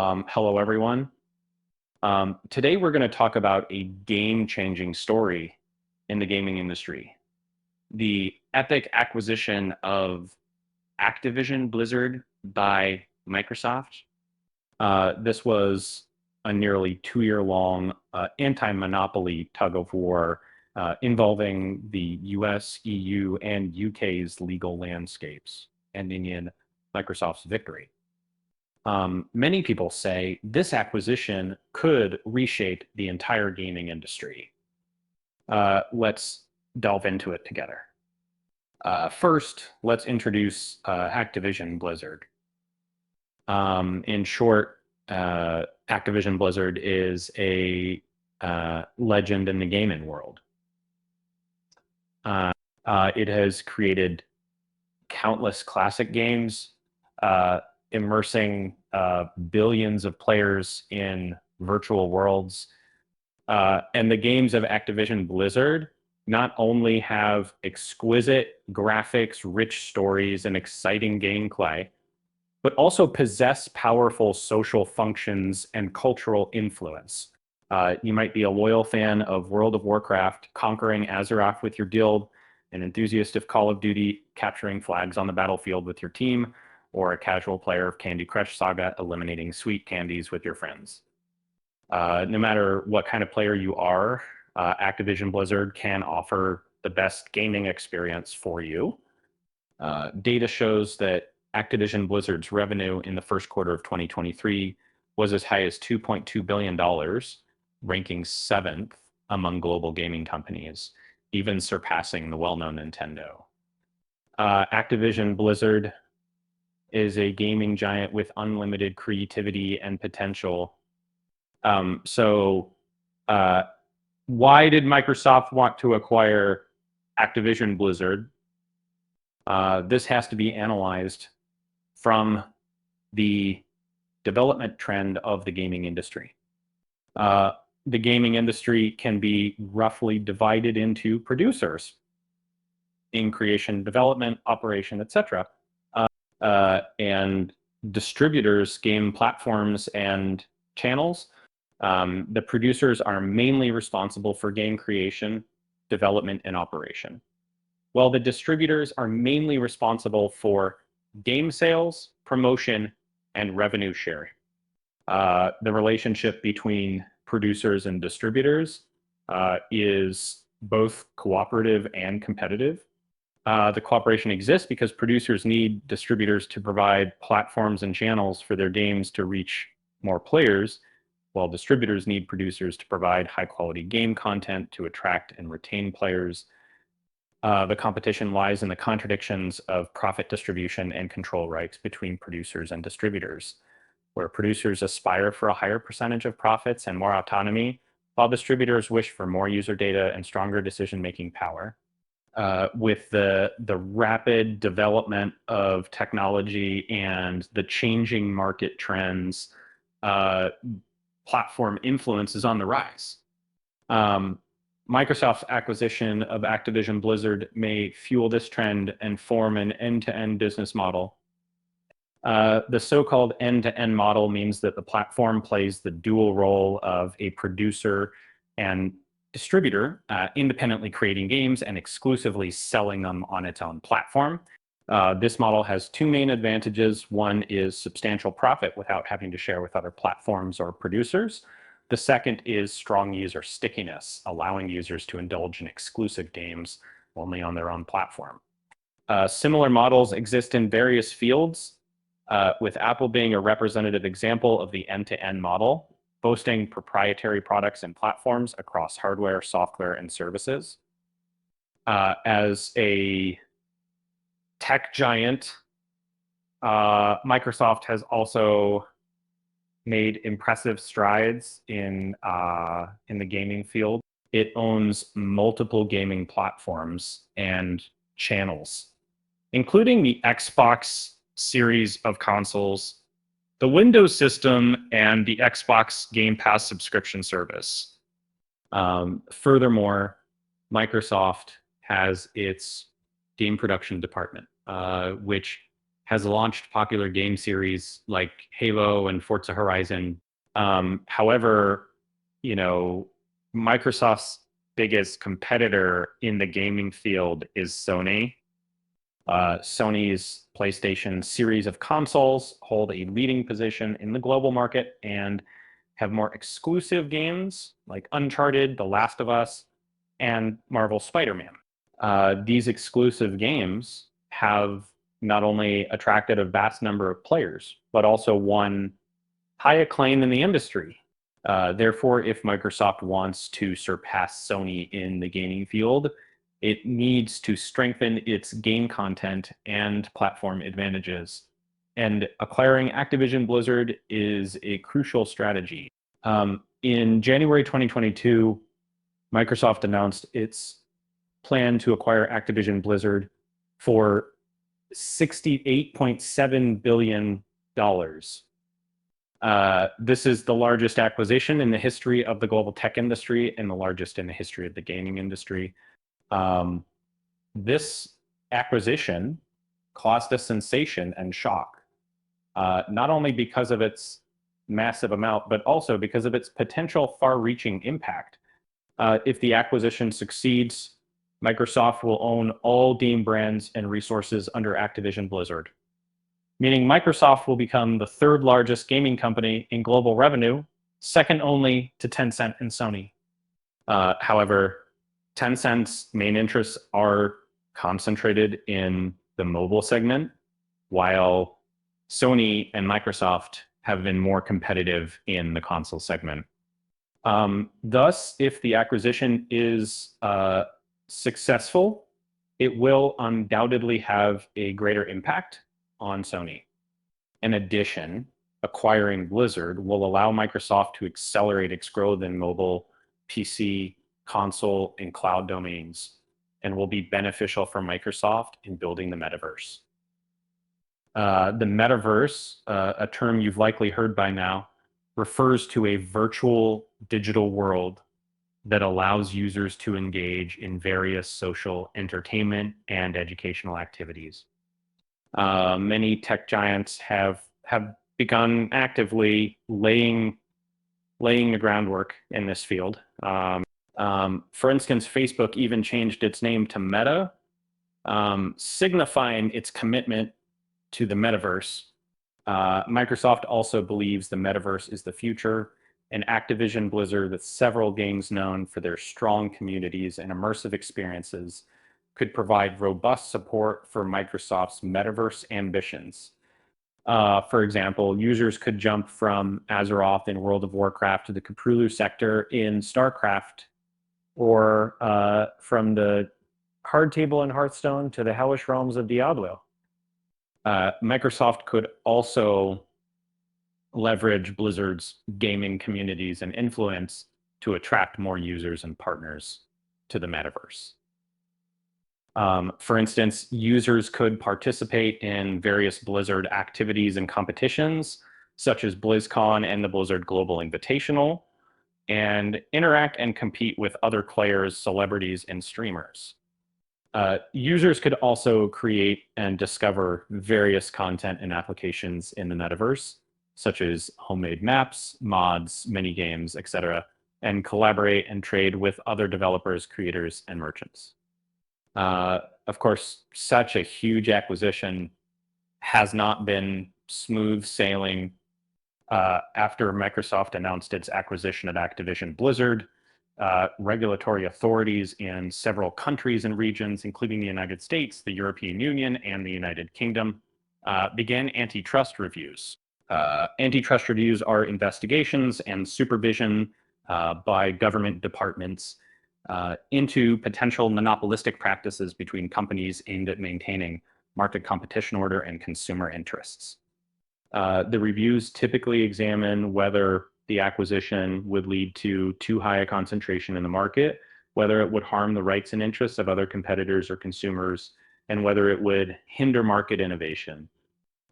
Hello, everyone. Today, we're going to talk about a game-changing story in the gaming industry. The epic acquisition of Activision Blizzard by Microsoft. This was a nearly 2-year-long anti-monopoly tug-of-war involving the US, EU, and UK's legal landscapes, ending in Microsoft's victory. Many people say this acquisition could reshape the entire gaming industry. Let's delve into it together. First, let's introduce Activision Blizzard. In short, Activision Blizzard is a legend in the gaming world. It has created countless classic games, immersing billions of players in virtual worlds. And the games of Activision Blizzard not only have exquisite graphics, rich stories, and exciting gameplay, but also possess powerful social functions and cultural influence. You might be a loyal fan of World of Warcraft, conquering Azeroth with your guild, an enthusiast of Call of Duty, capturing flags on the battlefield with your team, or a casual player of Candy Crush Saga, eliminating sweet candies with your friends. No matter what kind of player you are, Activision Blizzard can offer the best gaming experience for you. Data shows that Activision Blizzard's revenue in the first quarter of 2023 was as high as $2.2 billion, ranking 7th among global gaming companies, even surpassing the well-known Nintendo. Activision Blizzard is a gaming giant with unlimited creativity and potential. So why did Microsoft want to acquire Activision Blizzard? This has to be analyzed from the development trend of the gaming industry. The gaming industry can be roughly divided into producers in creation, development, operation, etc. And distributors, game platforms, and channels. The producers are mainly responsible for game creation, development, and operation, while the distributors are mainly responsible for game sales, promotion, and revenue sharing. The relationship between producers and distributors is both cooperative and competitive. The cooperation exists because producers need distributors to provide platforms and channels for their games to reach more players, while distributors need producers to provide high-quality game content to attract and retain players. The competition lies in the contradictions of profit distribution and control rights between producers and distributors, where producers aspire for a higher percentage of profits and more autonomy, while distributors wish for more user data and stronger decision-making power. With the rapid development of technology and the changing market trends, platform influence is on the rise. Microsoft's acquisition of Activision Blizzard may fuel this trend and form an end-to-end business model. The so-called end-to-end model means that the platform plays the dual role of a producer and distributor, independently creating games and exclusively selling them on its own platform. This model has two main advantages. One is substantial profit without having to share with other platforms or producers. The second is strong user stickiness, allowing users to indulge in exclusive games only on their own platform. Similar models exist in various fields, with Apple being a representative example of the end-to-end model, boasting proprietary products and platforms across hardware, software, and services. As a tech giant, Microsoft has also made impressive strides in the gaming field. It owns multiple gaming platforms and channels, including the Xbox series of consoles, the Windows system, and the Xbox Game Pass subscription service. Furthermore, Microsoft has its game production department, which has launched popular game series like Halo and Forza Horizon. However, you know, Microsoft's biggest competitor in the gaming field is Sony. Sony's PlayStation series of consoles hold a leading position in the global market and have more exclusive games like Uncharted, The Last of Us, and Marvel Spider-Man. These exclusive games have not only attracted a vast number of players, but also won high acclaim in the industry. Therefore, if Microsoft wants to surpass Sony in the gaming field, it needs to strengthen its game content and platform advantages. And acquiring Activision Blizzard is a crucial strategy. In January 2022, Microsoft announced its plan to acquire Activision Blizzard for $68.7 billion. This is the largest acquisition in the history of the global tech industry and the largest in the history of the gaming industry. This acquisition caused a sensation and shock, not only because of its massive amount, but also because of its potential far-reaching impact. If the acquisition succeeds, Microsoft will own all game brands and resources under Activision Blizzard, meaning Microsoft will become the third largest gaming company in global revenue, second only to Tencent and Sony. However, Tencent's main interests are concentrated in the mobile segment, while Sony and Microsoft have been more competitive in the console segment. Thus, if the acquisition is successful, it will undoubtedly have a greater impact on Sony. In addition, acquiring Blizzard will allow Microsoft to accelerate its growth in mobile, PC, console, and cloud domains, and will be beneficial for Microsoft in building the metaverse. The metaverse, a term you've likely heard by now, refers to a virtual digital world that allows users to engage in various social, entertainment, and educational activities. Many tech giants have begun actively laying the groundwork in this field. For instance, Facebook even changed its name to Meta, signifying its commitment to the metaverse. Microsoft also believes the metaverse is the future, and Activision Blizzard, with several games known for their strong communities and immersive experiences, could provide robust support for Microsoft's metaverse ambitions. For example, users could jump from Azeroth in World of Warcraft to the Cthulhu sector in StarCraft, or from the hard table in Hearthstone to the hellish realms of Diablo. Microsoft could also leverage Blizzard's gaming communities and influence to attract more users and partners to the metaverse. For instance, users could participate in various Blizzard activities and competitions, such as BlizzCon and the Blizzard Global Invitational, and interact and compete with other players, celebrities, and streamers. Users could also create and discover various content and applications in the metaverse, such as homemade maps, mods, mini games, etc., and collaborate and trade with other developers, creators, and merchants. Of course, such a huge acquisition has not been smooth sailing. After Microsoft announced its acquisition of Activision Blizzard, regulatory authorities in several countries and regions, including the United States, the European Union, and the United Kingdom, began antitrust reviews. Antitrust reviews are investigations and supervision by government departments into potential monopolistic practices between companies aimed at maintaining market competition order and consumer interests. The reviews typically examine whether the acquisition would lead to too high a concentration in the market, whether it would harm the rights and interests of other competitors or consumers, and whether it would hinder market innovation.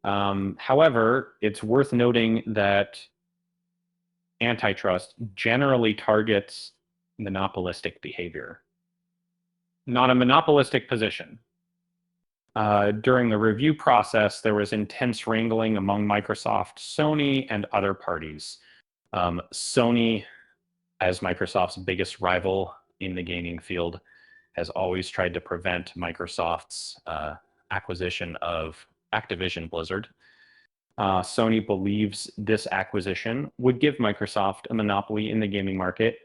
However, it's worth noting that antitrust generally targets monopolistic behavior, not a monopolistic position. During the review process, there was intense wrangling among Microsoft, Sony, and other parties. Sony, as Microsoft's biggest rival in the gaming field, has always tried to prevent Microsoft's acquisition of Activision Blizzard. Sony believes this acquisition would give Microsoft a monopoly in the gaming market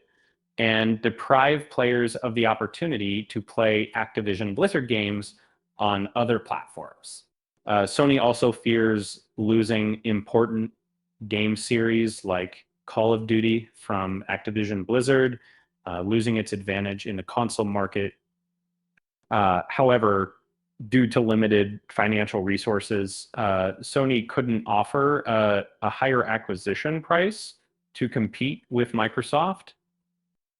and deprive players of the opportunity to play Activision Blizzard games on other platforms. Sony also fears losing important game series like Call of Duty from Activision Blizzard, losing its advantage in the console market. However, due to limited financial resources, Sony couldn't offer a higher acquisition price to compete with Microsoft.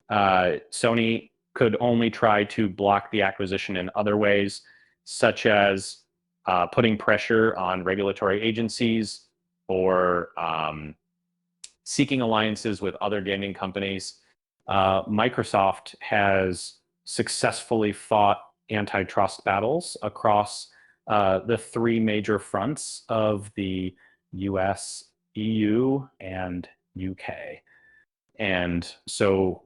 Sony could only try to block the acquisition in other ways, such as putting pressure on regulatory agencies or seeking alliances with other gaming companies. Microsoft has successfully fought antitrust battles across the three major fronts of the US, EU, and UK. And so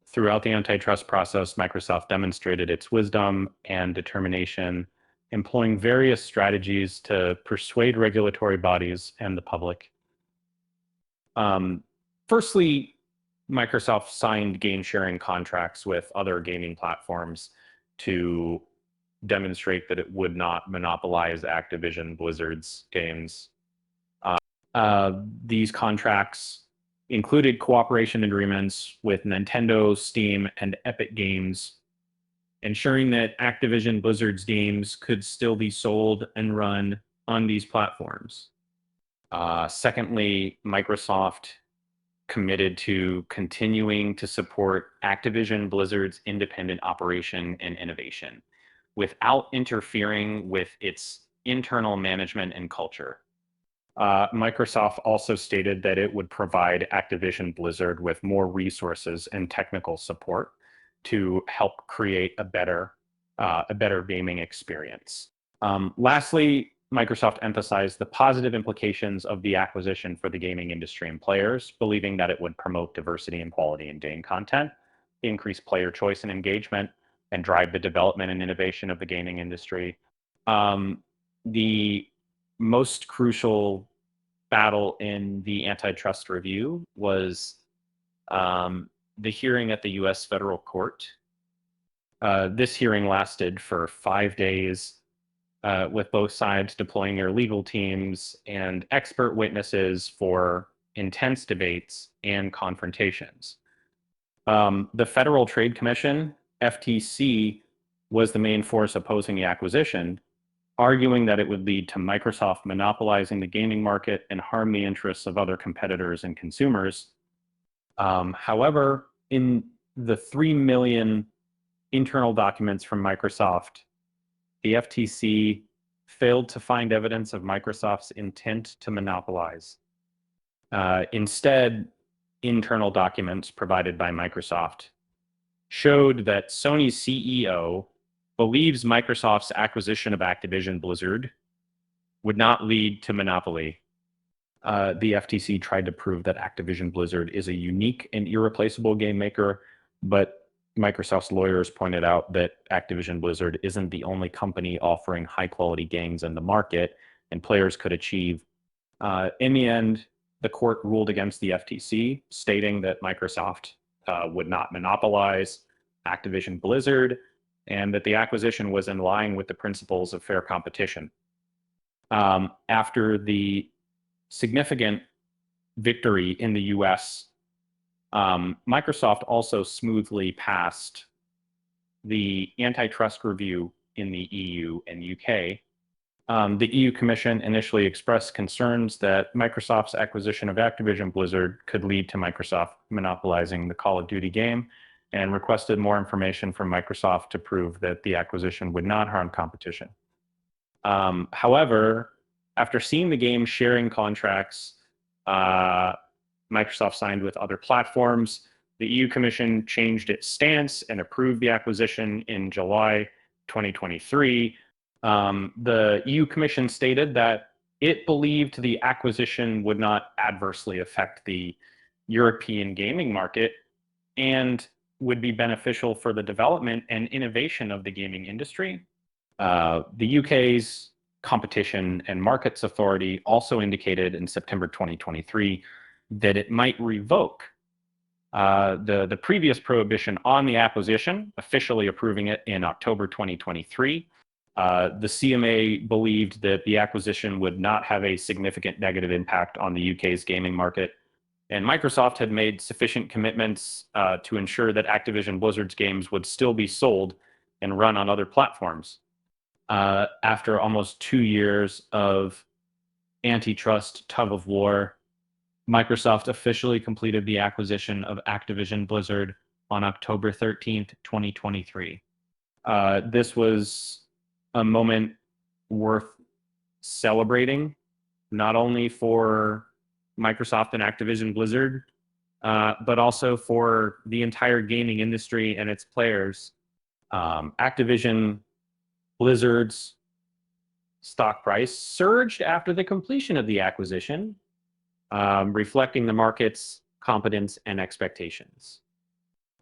throughout the antitrust process, Microsoft demonstrated its wisdom and determination, employing various strategies to persuade regulatory bodies and the public. Firstly, Microsoft signed game sharing contracts with other gaming platforms to demonstrate that it would not monopolize Activision Blizzard's games. These contracts included cooperation agreements with Nintendo, Steam, and Epic Games, ensuring that Activision Blizzard's games could still be sold and run on these platforms. Secondly, Microsoft committed to continuing to support Activision Blizzard's independent operation and innovation without interfering with its internal management and culture. Microsoft also stated that it would provide Activision Blizzard with more resources and technical support to help create a better gaming experience. Lastly, Microsoft emphasized the positive implications of the acquisition for the gaming industry and players, believing that it would promote diversity and quality in game content, increase player choice and engagement, and drive the development and innovation of the gaming industry. The most crucial battle in the antitrust review was the hearing at the US federal court. This hearing lasted for 5 days, with both sides deploying their legal teams and expert witnesses for intense debates and confrontations. The Federal Trade Commission, FTC, was the main force opposing the acquisition, arguing that it would lead to Microsoft monopolizing the gaming market and harm the interests of other competitors and consumers. However, in the 3 million internal documents from Microsoft, the FTC failed to find evidence of Microsoft's intent to monopolize. Instead, internal documents provided by Microsoft showed that Sony's CEO believes Microsoft's acquisition of Activision Blizzard would not lead to monopoly. The FTC tried to prove that Activision Blizzard is a unique and irreplaceable game maker, but Microsoft's lawyers pointed out that Activision Blizzard isn't the only company offering high-quality games in the market, and players could achieve. In the end, the court ruled against the FTC, stating that Microsoft would not monopolize Activision Blizzard, and that the acquisition was in line with the principles of fair competition. After the significant victory in the US, Microsoft also smoothly passed the antitrust review in the EU and UK. The EU Commission initially expressed concerns that Microsoft's acquisition of Activision Blizzard could lead to Microsoft monopolizing the Call of Duty game, and requested more information from Microsoft to prove that the acquisition would not harm competition. However, after seeing the game sharing contracts Microsoft signed with other platforms, the EU Commission changed its stance and approved the acquisition in July 2023, The EU Commission stated that it believed the acquisition would not adversely affect the European gaming market and would be beneficial for the development and innovation of the gaming industry. The UK's Competition and Markets Authority also indicated in September 2023 that it might revoke the previous prohibition on the acquisition, officially approving it in October 2023. The CMA believed that the acquisition would not have a significant negative impact on the UK's gaming market, and Microsoft had made sufficient commitments to ensure that Activision Blizzard's games would still be sold and run on other platforms. After almost 2 years of antitrust tug of war, Microsoft officially completed the acquisition of Activision Blizzard on October 13th, 2023. This was a moment worth celebrating, not only for Microsoft and Activision Blizzard, but also for the entire gaming industry and its players. Activision Blizzard's stock price surged after the completion of the acquisition, reflecting the market's confidence and expectations.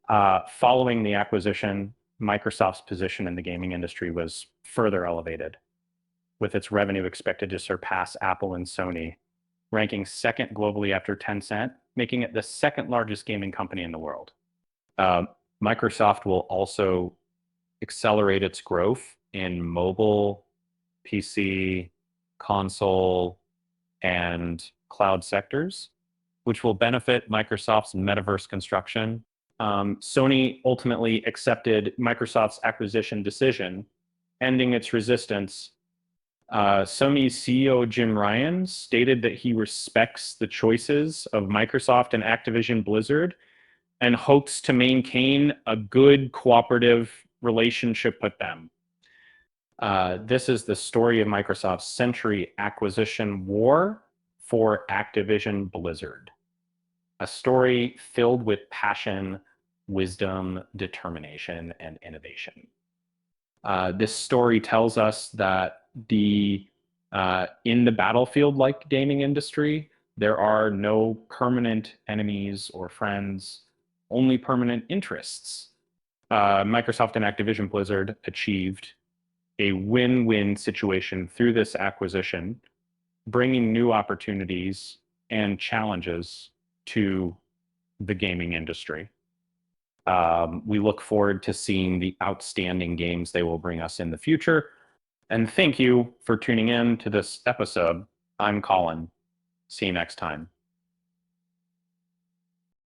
Following the acquisition, Microsoft's position in the gaming industry was further elevated, with its revenue expected to surpass Apple and Sony, ranking second globally after Tencent, making it the second largest gaming company in the world. Microsoft will also accelerate its growth in mobile, PC, console, and cloud sectors, which will benefit Microsoft's metaverse construction. Sony ultimately accepted Microsoft's acquisition decision, ending its resistance. Sony's CEO Jim Ryan stated that he respects the choices of Microsoft and Activision Blizzard and hopes to maintain a good cooperative relationship with them. This is the story of Microsoft's century acquisition war for Activision Blizzard. A story filled with passion, wisdom, determination, and innovation. This story tells us that in the battlefield-like gaming industry, there are no permanent enemies or friends, only permanent interests. Microsoft and Activision Blizzard achieved a win-win situation through this acquisition, bringing new opportunities and challenges to the gaming industry. We look forward to seeing the outstanding games they will bring us in the future. And thank you for tuning in to this episode. I'm Colin. See you next time.